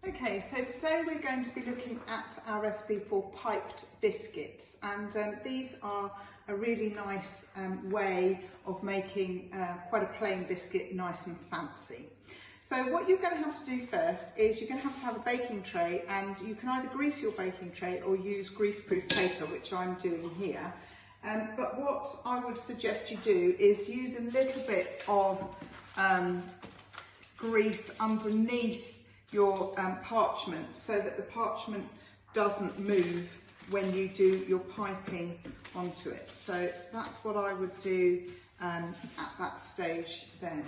Okay, so today we're going to be looking at our recipe for piped biscuits, and these are a really nice way of making quite a plain biscuit nice and fancy. So what you're going to have to do first is you're going to have a baking tray, and you can either grease your baking tray or use grease-proof paper, which I'm doing here. But what I would suggest you do is use a little bit of grease underneath your parchment so that the parchment doesn't move when you do your piping onto it. So that's what I would do at that stage then.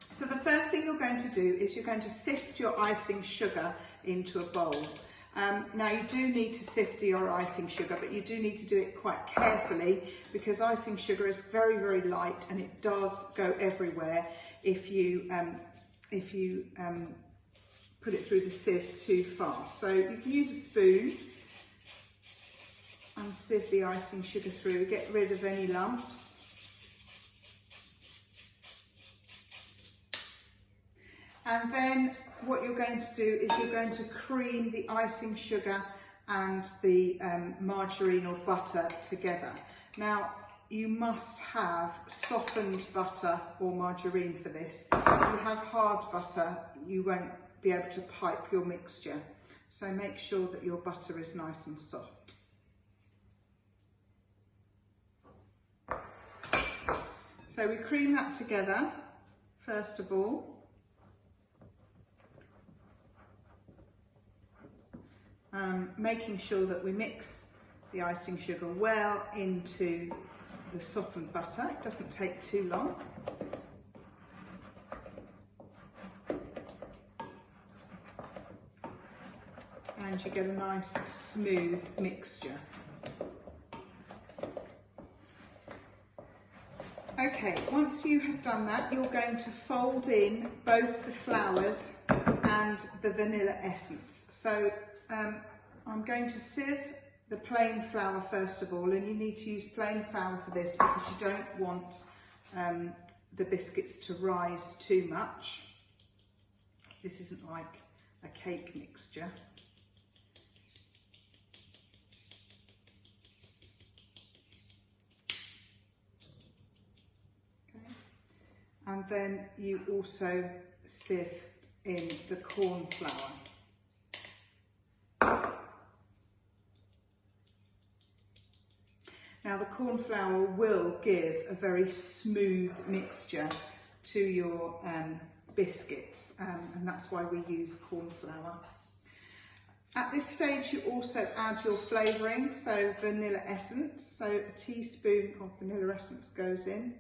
So the first thing you're going to do is you're going to sift your icing sugar into a bowl. Now you do need to sift your icing sugar, but you do need to do it quite carefully because icing sugar is very, very light and it does go everywhere if you put it through the sieve too fast. So you can use a spoon and sieve the icing sugar through, get rid of any lumps. And then what you're going to do is you're going to cream the icing sugar and the margarine or butter together. Now you must have softened butter or margarine for this. If you have hard butter, you won't be able to pipe your mixture. So make sure that your butter is nice and soft. So we cream that together first of all. Making sure that we mix the icing sugar well into the softened butter. It doesn't take too long. And you get a nice smooth mixture. Okay, once you have done that, you're going to fold in both the flours and the vanilla essence. So I'm going to sieve the plain flour first of all, and you need to use plain flour for this because you don't want the biscuits to rise too much. This isn't like a cake mixture. Okay. And then you also sieve in the corn flour. Now the corn flour will give a very smooth mixture to your biscuits, and that's why we use corn flour. At this stage you also add your flavouring, so vanilla essence, so a teaspoon of vanilla essence goes in.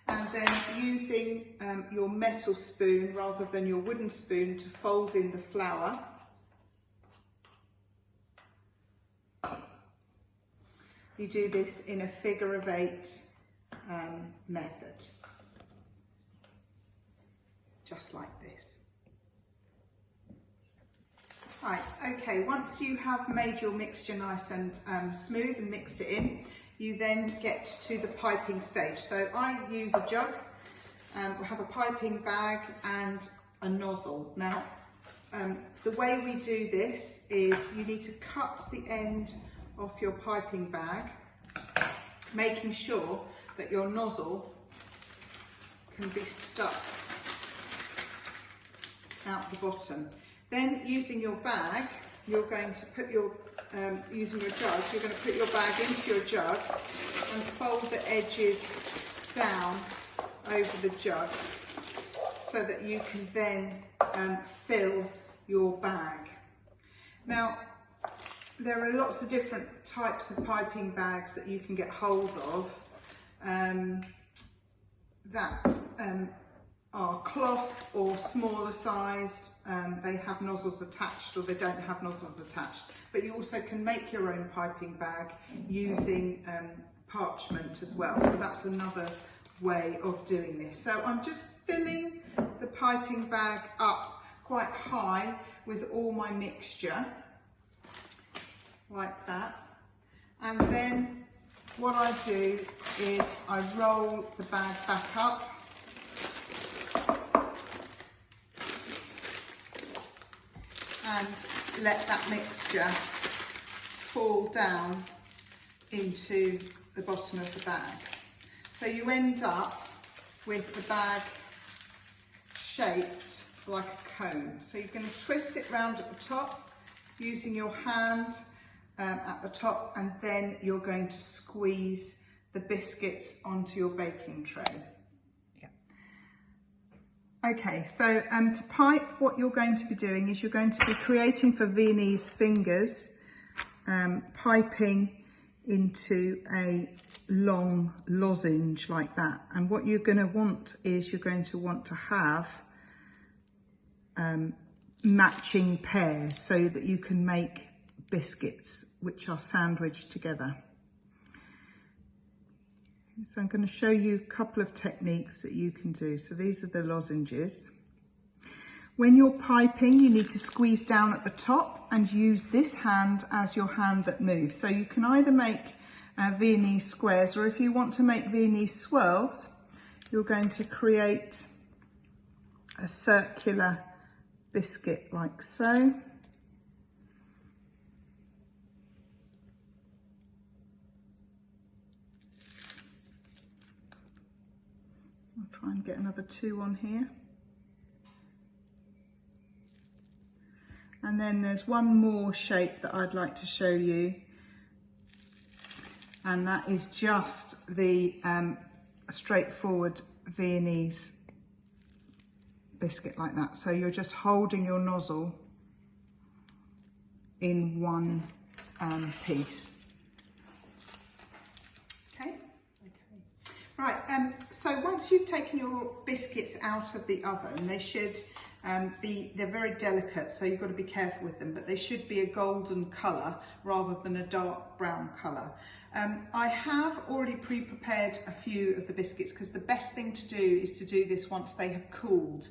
And then using your metal spoon rather than your wooden spoon to fold in the flour. You do this in a figure of 8 method, just like this. Right, okay, once you have made your mixture nice and smooth and mixed it in, you then get to the piping stage. So I use a jug, we have a piping bag and a nozzle. Now, the way we do this is you need to cut the end of your piping bag, making sure that your nozzle can be stuck out the bottom. Then using your bag, you're going to put your, using your jug, you're going to put your bag into your jug and fold the edges down over the jug so that you can then fill your bag. Now, there are lots of different types of piping bags that you can get hold of that are cloth or smaller sized. They have nozzles attached or they don't have nozzles attached. But you also can make your own piping bag using parchment as well. So that's another way of doing this. So I'm just filling the piping bag up quite high with all my mixture, like that. And then what I do is I roll the bag back up and let that mixture fall down into the bottom of the bag. So you end up with the bag shaped like a cone. So you're going to twist it round at the top using your hand at the top, and then you're going to squeeze the biscuits onto your baking tray. Okay, so to pipe, what you're going to be doing is you're going to be creating for Viennese fingers, piping into a long lozenge like that. And what you're going to want is you're going to want to have matching pairs so that you can make biscuits which are sandwiched together. So I'm going to show you a couple of techniques that you can do. So these are the lozenges. When you're piping, you need to squeeze down at the top and use this hand as your hand that moves. So you can either make Viennese squares, or if you want to make Viennese swirls, you're going to create a circular biscuit like so. I'll try and get another 2 on here. And then there's one more shape that I'd like to show you, and that is just the straightforward Viennese biscuit like that. So you're just holding your nozzle in one piece. Okay. Right, so once you've taken your biscuits out of the oven, they should they're very delicate, so you've got to be careful with them, but they should be a golden colour rather than a dark brown colour. I have already pre-prepared a few of the biscuits because the best thing to do is to do this once they have cooled.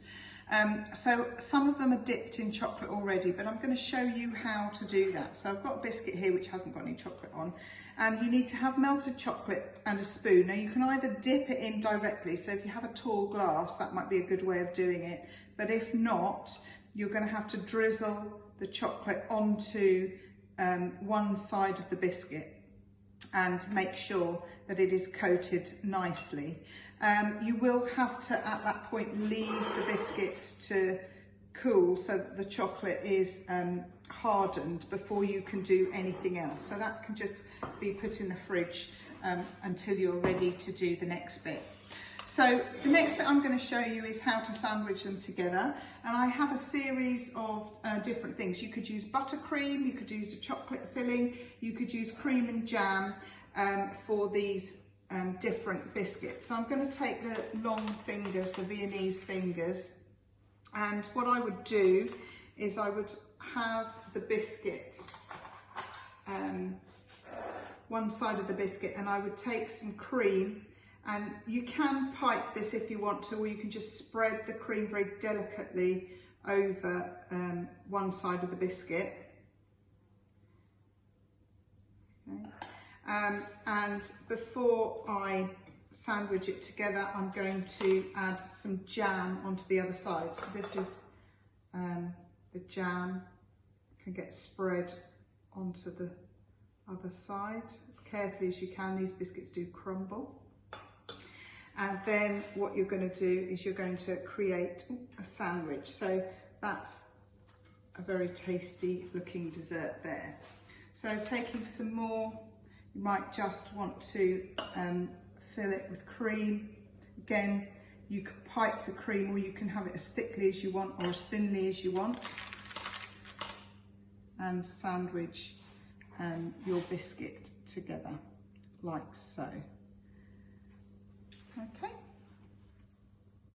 So some of them are dipped in chocolate already, but I'm going to show you how to do that. So I've got a biscuit here which hasn't got any chocolate on, and you need to have melted chocolate and a spoon. Now you can either dip it in directly, so if you have a tall glass, that might be a good way of doing it, but if not, you're going to have to drizzle the chocolate onto one side of the biscuit and make sure that it is coated nicely. You will have to, at that point, leave the biscuit to cool so that the chocolate is hardened before you can do anything else. So that can just be put in the fridge until you're ready to do the next bit. So the next bit I'm going to show you is how to sandwich them together, and I have a series of different things. You could use buttercream, you could use a chocolate filling, you could use cream and jam for these different biscuits. So I'm going to take the long fingers, the Viennese fingers, and what I would do is I would have the biscuit, one side of the biscuit, and I would take some cream. And you can pipe this if you want to, or you can just spread the cream very delicately over one side of the biscuit. Okay. And before I sandwich it together, I'm going to add some jam onto the other side. So this is the jam can get spread onto the other side as carefully as you can. These biscuits do crumble. And then what you're going to do is you're going to create a sandwich. So that's a very tasty looking dessert there. So taking some more, you might just want to fill it with cream. Again, you can pipe the cream, or you can have it as thickly as you want or as thinly as you want. And sandwich your biscuit together like so. Okay.